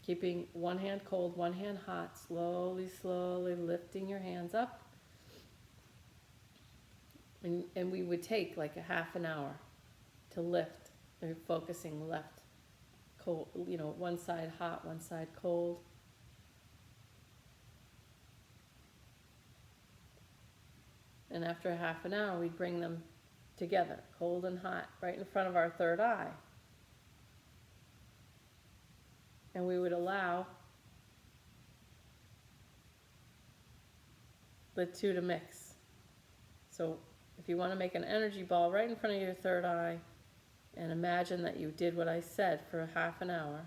keeping one hand cold, one hand hot, slowly, slowly lifting your hands up. And we would take like a half an hour to lift. They're focusing left, cold, one side hot, one side cold. And after a half an hour, we'd bring them together, cold and hot, right in front of our third eye. And we would allow the two to mix. So if you want to make an energy ball right in front of your third eye, and imagine that you did what I said for a half an hour,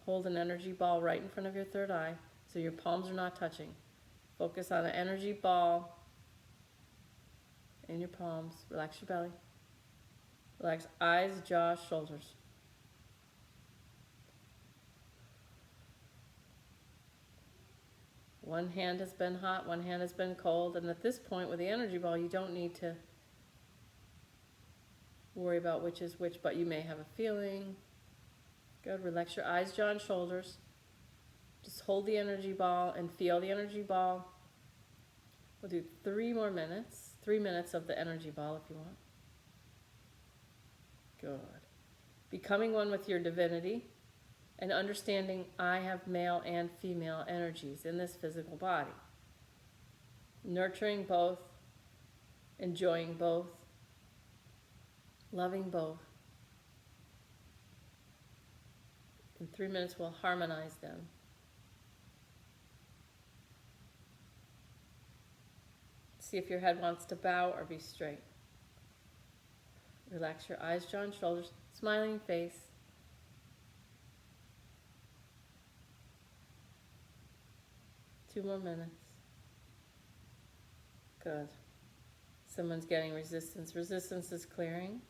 hold an energy ball right in front of your third eye so your palms are not touching. Focus on an energy ball in your palms. Relax your belly. Relax eyes, jaw, shoulders. One hand has been hot, one hand has been cold, and at this point with the energy ball, you don't need to worry about which is which, but you may have a feeling. Good. Relax your eyes, jaw, and shoulders. Just hold the energy ball and feel the energy ball. We'll do 3 more minutes. 3 minutes of the energy ball if you want. Good. Becoming one with your divinity and understanding I have male and female energies in this physical body. Nurturing both, enjoying both, loving both. In 3 minutes, we'll harmonize them. See if your head wants to bow or be straight. Relax your eyes, jaw, and shoulders. Smiling face. Two more minutes. Good. Someone's getting resistance. Resistance is clearing.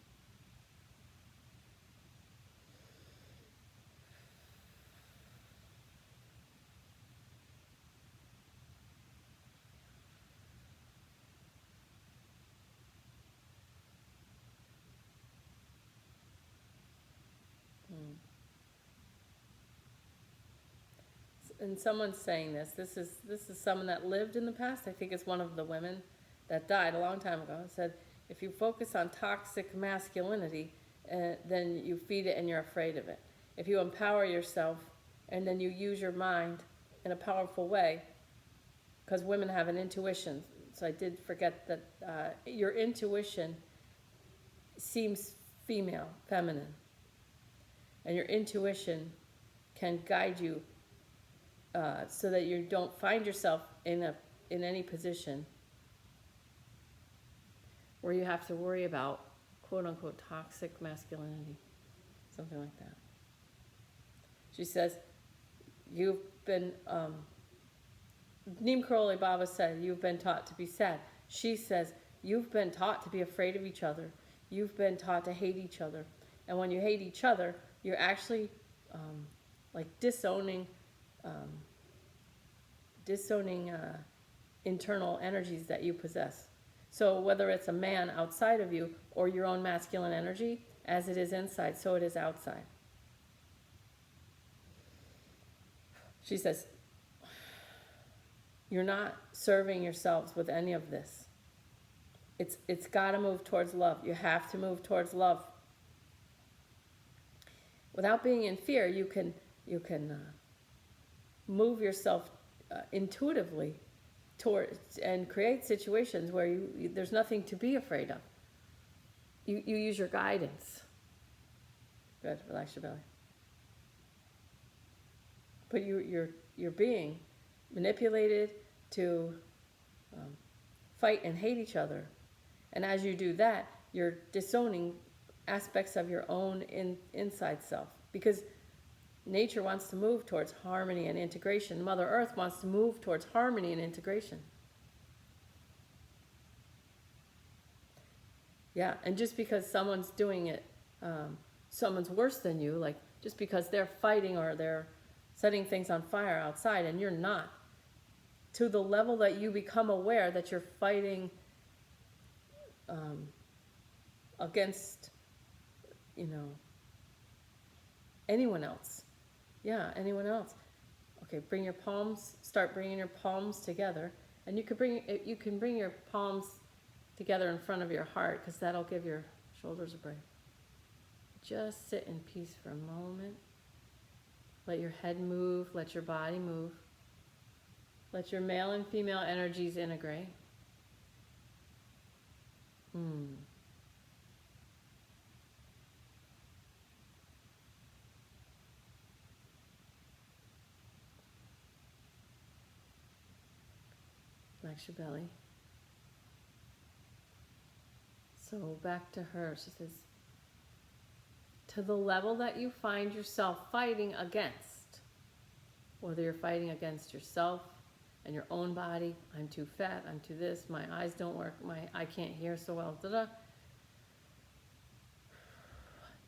And someone's saying this is someone that lived in the past. I think it's one of the women that died a long time ago. It said, if you focus on toxic masculinity, then you feed it and you're afraid of it. If you empower yourself and then you use your mind in a powerful way, because women have an intuition. So I did forget that your intuition seems female, feminine. And your intuition can guide you so that you don't find yourself in any position where you have to worry about quote unquote toxic masculinity, something like that. She says, you've been, Neem Karoli Baba said, you've been taught to be sad. She says, you've been taught to be afraid of each other. You've been taught to hate each other. And when you hate each other, you're actually like disowning internal energies that you possess. So whether it's a man outside of you or your own masculine energy, as it is inside, so it is outside. She says, you're not serving yourselves with any of this. It's got to move towards love. You have to move towards love. Without being in fear, you can move yourself intuitively towards and create situations where there's nothing to be afraid of. You use your guidance. Good. Relax your belly. But you're being manipulated to fight and hate each other, and as you do that, you're disowning aspects of your own inside self, because nature wants to move towards harmony and integration. Mother Earth wants to move towards harmony and integration. Yeah, and just because someone's doing it, someone's worse than you, like just because they're fighting or they're setting things on fire outside and you're not, to the level that you become aware that you're fighting against, anyone else. Yeah, anyone else. Okay, start bringing your palms together. And you can bring your palms together in front of your heart, because that'll give your shoulders a break. Just sit in peace for a moment. Let your head move, let your body move. Let your male and female energies integrate. Relax your belly. So back to her. She says, to the level that you find yourself fighting against, whether you're fighting against yourself and your own body, I'm too fat, I'm too this, my eyes don't work, I can't hear so well, to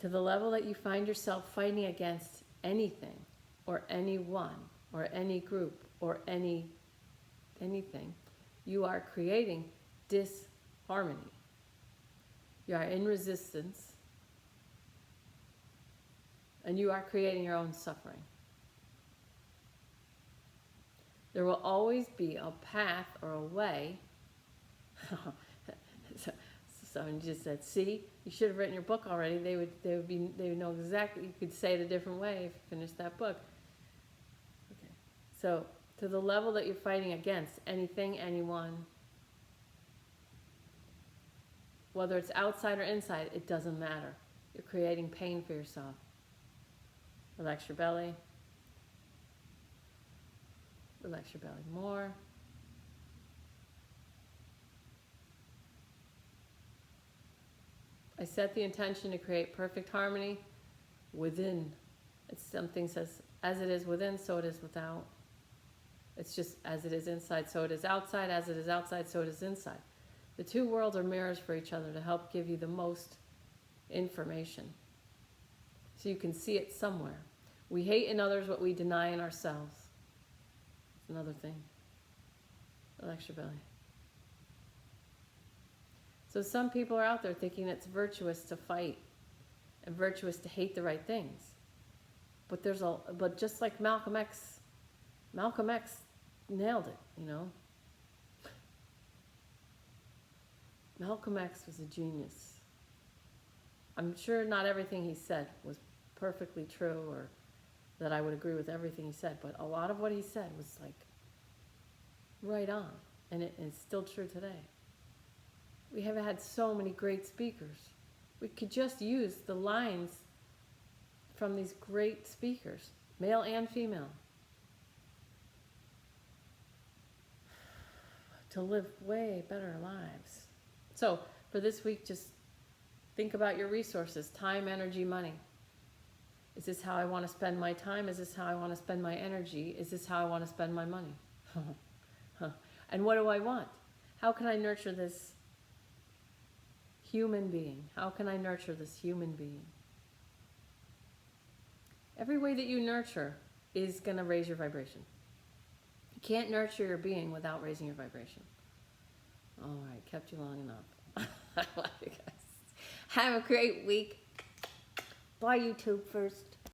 the level that you find yourself fighting against anything or anyone or any group or anything, you are creating disharmony. You are in resistance, and you are creating your own suffering. There will always be a path or a way. Someone just said, "See, you should have written your book already." They would know exactly. You could say it a different way if you finished that book. Okay, so to the level that you're fighting against anything, anyone, whether it's outside or inside, it doesn't matter. You're creating pain for yourself. Relax your belly. Relax your belly more. I set the intention to create perfect harmony within. It's something says, as it is within, so it is without. It's just as it is inside, so it is outside. As it is outside, so it is inside. The two worlds are mirrors for each other to help give you the most information, so you can see it somewhere. We hate in others what we deny in ourselves. It's another thing. Relax your belly. So some people are out there thinking it's virtuous to fight and virtuous to hate the right things. But just like Malcolm X nailed it, Malcolm X was a genius. I'm sure not everything he said was perfectly true or that I would agree with everything he said, but a lot of what he said was like right on, and it's still true today. We have had so many great speakers. We could just use the lines from these great speakers, male and female, to live way better lives. So for this week, just think about your resources: time, energy, money. Is this how I want to spend my time? Is this how I want to spend my energy? Is this how I want to spend my money? And what do I want? How can I nurture this human being? How can I nurture this human being? Every way that you nurture is going to raise your vibration. You can't nurture your being without raising your vibration. All right, kept you long enough. I love you guys. Have a great week. Bye, YouTube first.